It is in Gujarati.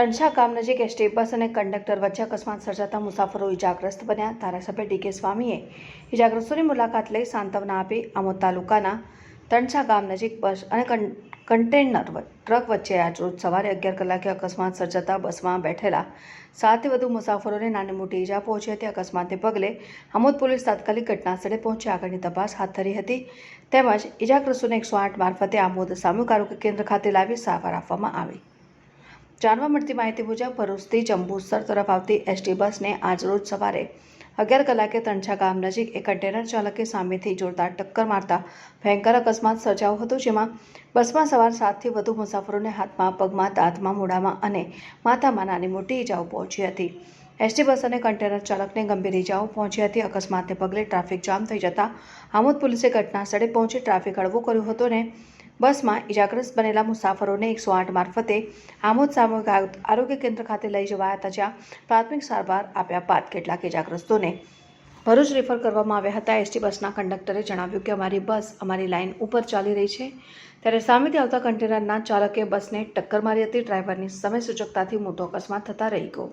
તણછા ગામ નજીક એસટી બસ અને કંડક્ટર વચ્ચે અકસ્માત સર્જાતા મુસાફરો ઇજાગ્રસ્ત બન્યા। ધારાસભ્ય ડીકે સ્વામીએ ઇજાગ્રસ્તોની મુલાકાત લઈ સાંત્વના આપી। આમોદ તાલુકાના તણછા ગામ નજીક બસ અને કન્ટેનર ટ્રક વચ્ચે આજરોજ સવારે 11 કલાકે અકસ્માત સર્જાતા બસમાં બેઠેલા 7 થી વધુ મુસાફરોને નાની મોટી ઇજા પહોંચી હતી। અકસ્માતને પગલે આમોદ પોલીસ તાત્કાલિક ઘટનાસ્થળે પહોંચી આગળની તપાસ હાથ ધરી હતી તેમજ ઇજાગ્રસ્તોને 108 મારફતે આમોદ સામૂહિક આરોગ્ય કેન્દ્ર ખાતે લાવી સારવાર આપવામાં આવી। જાણવા મળતી માહિતી મુજબ ભરૂચથી જંબુસર તરફ આવતી એસટી બસને આજરોજ સવારે 11 કલાકે તણછા ગામ નજીક એક કન્ટેનર ચાલકે સામેથી જોરદાર ટક્કર મારતા ભયંકર અકસ્માત સર્જાયો હતો, જેમાં બસમાં સવાર 7 થી વધુ મુસાફરોને હાથમાં, પગમાં, દાંતમાં, મોઢામાં અને માથામાં નાની મોટી ઇજાઓ પહોંચી હતી। એસટી બસ અને કન્ટેનર ચાલકને ગંભીર ઇજાઓ પહોંચી હતી। અકસ્માતને પગલે ટ્રાફિક જામ થઈ જતા આમોદ પોલીસે ઘટના સ્થળે પહોંચી ટ્રાફિક હળવો કર્યો હતો અને બસમાં ઇજાગ્રસ્ત બનેલા મુસાફરોને 108 મારફતે આમોદ સામૂહિક આરોગ્ય કેન્દ્ર ખાતે લઈ જવાયા હતા, જ્યાં પ્રાથમિક સારવાર આપ્યા બાદ કેટલાક ઇજાગ્રસ્તોને ભરૂચ રેફર કરવામાં આવ્યા હતા। એસટી બસના કંડક્ટરે જણાવ્યું કે અમારી બસ અમારી લાઇન ઉપર ચાલી રહી છે ત્યારે સામેથી આવતા કન્ટેનરના ચાલકે બસને ટક્કર મારી હતી। ડ્રાઈવરની સમય સૂચકતાથી મોટો અકસ્માત થતા રહી ગયો।